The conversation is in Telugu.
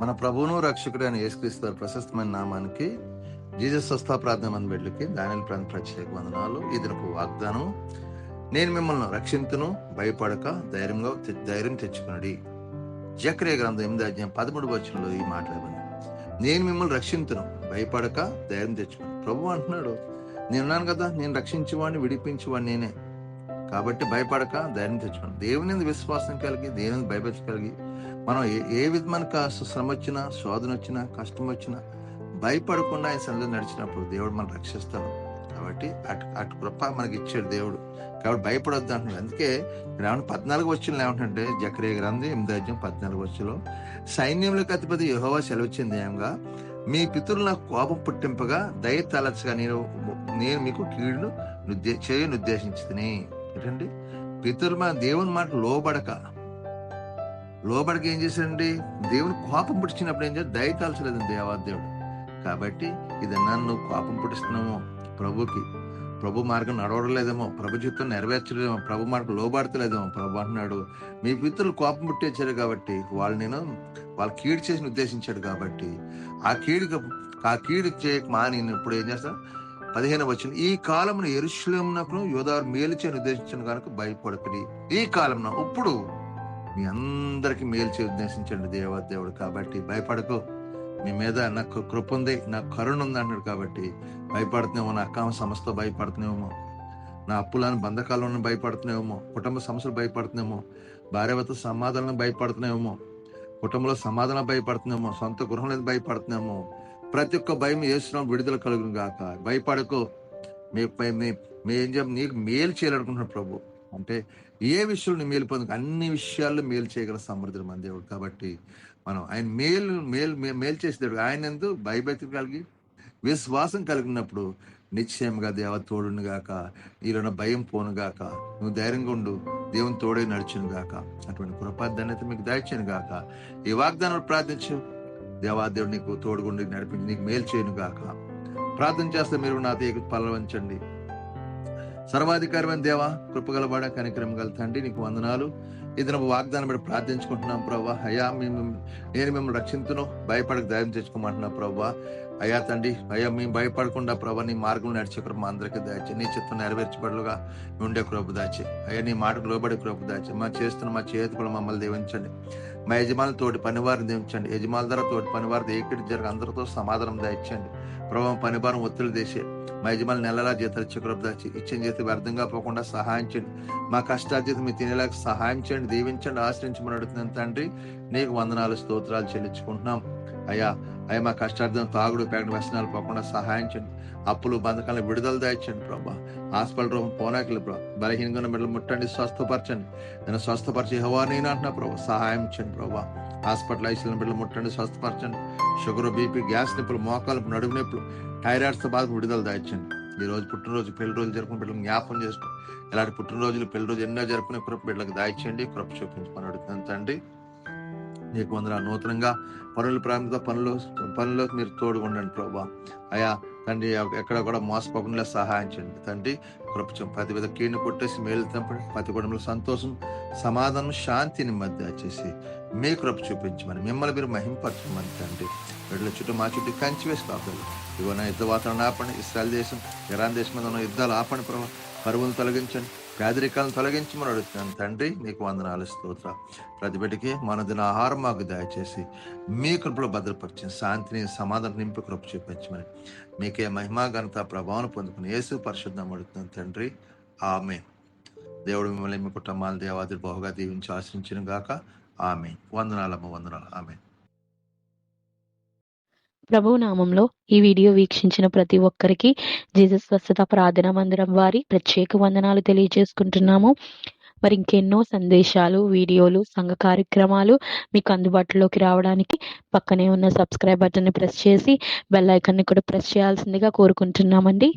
మన ప్రభువును రక్షకుడైన యేసుక్రీస్తు వారి ప్రశస్తమైన నామానికి జీసస్ స్వస్థ ప్రార్థన మందికి దానిల ప్రాంత ప్రత్యేక వందనాలు. ఈ దినపు వాగ్దానం, నేను మిమ్మల్ని రక్షింతును, భయపడక ధైర్యం తెచ్చుకునడి. జకర్యా గ్రంథం 8:13 ఈ మాట్లాడబడింది. నేను మిమ్మల్ని రక్షింతును, భయపడక ధైర్యం తెచ్చుకుని. ప్రభు అంటున్నాడు, నేనున్నాను కదా, నేను రక్షించేవాడిని, విడిపించేవాడిని నేనే. కాబట్టి భయపడక ధైర్యం తెచ్చుకోండి. దేవుని విశ్వాసం కలిగి, దేవుని భయపెట్టగలిగి మనం ఏ విధమైన శ్రమ వచ్చినా, శోధన వచ్చినా, కష్టం వచ్చినా భయపడకుండా ఆయన సన్నిధిలో నడిచినప్పుడు దేవుడు మనం రక్షిస్తాడు. కాబట్టి అటు కృప మనకి ఇచ్చాడు దేవుడు. కాబట్టి భయపడొద్దు అంటున్నాడు. అందుకే 14 ఏమంటే జకర్యా గ్రంథం 8:14 సైన్యములకు అధిపతి యెహోవా సెలవిచ్చింది ఏమగా, మీ పితరులు నాకు కోపం పుట్టింపగా దయ తలచగా నేను మీకు కీడును ఉద్దేశించుకుని. ఏంటండి, పితరులు మన దేవుని మాట లోబడక ఏం చేశాడండి, దేవుని కోపం పుట్టించినప్పుడు ఏం చేయాలి, దయ తలచలేదు దేవాదేవుడు. కాబట్టి ఇది నన్ను కోపం పుట్టిస్తున్నామో, ప్రభు మార్గం నడవడలేదేమో, ప్రభు జీవితం నెరవేర్చలేదేమో, ప్రభు మార్గం లోబడతలేదేమో. ప్రభు అంటున్నాడు, మీ పితరులు కోపం పుట్టించారు కాబట్టి వాళ్ళు కీడు చేసి ఉద్దేశించాడు కాబట్టి ఆ కీడు చేయక మాని ఇప్పుడు ఏం చేస్తాను. 15 ఈ కాలమును యెరూషలేమునకును యూదాకు మేలు చేయని ఉద్దేశించాను కనుక భయపడకుడి. ఈ కాలంలో ఇప్పుడు మీ అందరికి మేలు చేయ ఉద్దేశించండి దేవాదేవుడు. కాబట్టి భయపడకు, మీ మీద నాకు కృప ఉంది, నాకు కరుణ ఉంది అన్నాడు. కాబట్టి భయపడుతున్నామో, నా అక్రమ సమస్యతో భయపడుతున్నామో, నా అప్పులను బంధకాలను భయపడుతున్నామో, కుటుంబ సమస్యలు భయపడుతున్నామో, భార్యవత సమాధానం భయపడుతున్నామో, కుటుంబంలో సమాధానం భయపడుతున్నామో, సొంత గృహంలో భయపడుతున్నామో, ప్రతి ఒక్క భయం యేసునామమున విడుదల కలుగును గాక. భయపడకు, నీకు మేలు చేయాలనుకుంటున్నాడు ప్రభు. అంటే ఏ విషయంలో మేలు పొందుకు, అన్ని విషయాల్లో మేలు చేయగల సమర్థుడు మన దేవుడు. కాబట్టి మనం ఆయన మేలు చేసేవాడు. ఆయన ఎందు భయభక్తి కలిగి విశ్వాసం కలిగినప్పుడు నిశ్చయంగా దేవ తోడును గాక, నీలో భయం పోను గాక, నువ్వు ధైర్యంగా ఉండు, దేవుని తోడే నడుచును గాక. అటువంటి కృపాధన్యత మీకు దయచేయను గాక. ఈ వాగ్దానాలు ప్రార్థించు, దేవాదేవుడు నీకు తోడుగుండి నడిపించి నీకు మేలు చేయను గాక. ప్రార్థన చేస్తే మీరు నాతో పలవంచండి. సర్వాధికారమైన దేవ, కృపగలవాడ, కనికరం గల తండ్రి, నీకు వందనాలు. ఇదన వాగ్దానం బట్టి ప్రార్థించుకుంటున్నాం ప్రభా. అయ్యా, నేను మిమ్మల్ని రక్షించును, భయపడక ధైర్యం తెచ్చుకోమంటున్నా ప్రభా. అయ్యా తండ్రి, అయ్యా మేము భయపడకుండా ప్రభా నీ మార్గం నడిచే కృప మా అందరికీ దాచి, నీ చిత్తం నెరవేర్చబడుగా ఉండే కృప దాచి, అయ్యా నీ మాటకు లోబడే కృప దాచి, మా చేతి కూడా మమ్మల్ని దీవించండి. మా యజమానుల తోటి పనివారిని దీవించండి. యజమానుల ద్వారా తోటి పనివారి ఏకటి జరగ అందరితో సమాధానం దాయించండి ప్రభావం. పనివారం ఒత్తిడి దేశే మా యజమానులు నెలలా జీతాలు ఇచ్చే కృప దాచి, ఇచ్చిన చేతి వ్యర్థంగా పోకుండా సహాయం చేయండి. మా కష్టార్జితం మీరు తినేలాగా సహాయం చేయండి, దీవించండి, ఆశ్రయించమని అడుగుతున్నాను తండ్రి. నీకు వందనాలు, స్తోత్రాలు చెల్లించుకుంటున్నాం. అయ్యా మా కష్టార్థం తాగుడు పేగడ వ్యసనాలు పోకుండా సహాయం చేయండి. అప్పులు బంధకాలను విడుదల దాయించండి ప్రభా. హాస్పిటల్ రూపం పోనాకిలు ప్రభా, బలహీనంగా ఉన్న బిడ్డలు ముట్టండి, స్వస్థపరచండి. నేను స్వస్థపరిచి యెహోవా నేను అంటున్నా ప్రభా, సహాయం చేయండి ప్రభా. హాస్పిటల్ ఐసీలో బిడ్డలు ముట్టండి, స్వస్థపరచండి. షుగర్, బీపీ, గ్యాస్ నొప్పులు, మోకాలు నడుము నొప్పులు, థైరాయిడ్స్తో బాధ విడుదల దాయించండి. ఈ రోజు పుట్టినరోజు, పెళ్లి రోజులు జరుపుకుని బిడ్డలు జ్ఞాపకం చేసుకోండి. ఇలాంటి పుట్టినరోజులు, పెళ్లి రోజు ఎన్నో జరుపుకునే కృప బిడ్డలకు దాయించండి, కృప చూపించమని అడుగుతున్నాను తండ్రి. నీకు వందనాలు. నూతనంగా పనులు ప్రారంభిత పనుల్లో మీరు తోడుగా ఉండండి ప్రభా. అయా తండ్రి, ఎక్కడ కూడా మోసపోకుండా సహాయం చేయండి తండ్రి. కృపచం ప్రతి విధ కీడును కొట్టేసి మేలు తెంపండి. ప్రతి కుటుంబంలో సంతోషం, సమాధానం, శాంతిని మధ్య చేసి మీ కృప చూపించమని, మిమ్మల్ని మీరు మహింపరచమని తండ్రి. వీళ్ళ చుట్టూ మా చుట్టూ కంచి వేసి కాపాడు. ఇగో నా యుద్ధ వాతావరణం ఆపండి. ఇశ్రాయేల్ దేశం, ఇరాన్ దేశం మీద ఉన్న యుద్ధాలు ఆపండి ప్రభా. కరువును తొలగించండి, పేదరికాలను తొలగించమని అడుగుతున్నాను తండ్రి. నీకు వందనాలు, స్తోత్ర. ప్రతి బిడ్డకి మనదిన ఆహారం మాకు దయచేసి మీ కృపలో భద్రపరిచి శాంతిని, సమాధానం నింపి కృప చూపించమని, మీకే మహిమా ఘనత ప్రభావం పొందుకుని యేసు పరిశుద్ధం అడుగుతున్నాను తండ్రి. ఆమేన్. దేవుడు మిమ్మల్ని, మీ కుటుంబాలు దేవాదులు బహుగా దీవించి ఆశించిన గాక. ఆమేన్. వందనాలమ్మ, వందనాలు. ఆమేన్. ప్రభు నామంలో ఈ వీడియో వీక్షించిన ప్రతి ఒక్కరికి జీసస్ స్వస్థత ప్రార్థనా మందిరం వారి ప్రత్యేక వందనాలు తెలియజేసుకుంటున్నాము. మరి ఇంకెన్నో సందేశాలు, వీడియోలు, సంఘ కార్యక్రమాలు మీకు అందుబాటులోకి రావడానికి పక్కనే ఉన్న సబ్స్క్రైబ్ బటన్ని ప్రెస్ చేసి బెల్ ఐకాన్ని కూడా ప్రెస్ చేయాల్సిందిగా కోరుకుంటున్నామండి.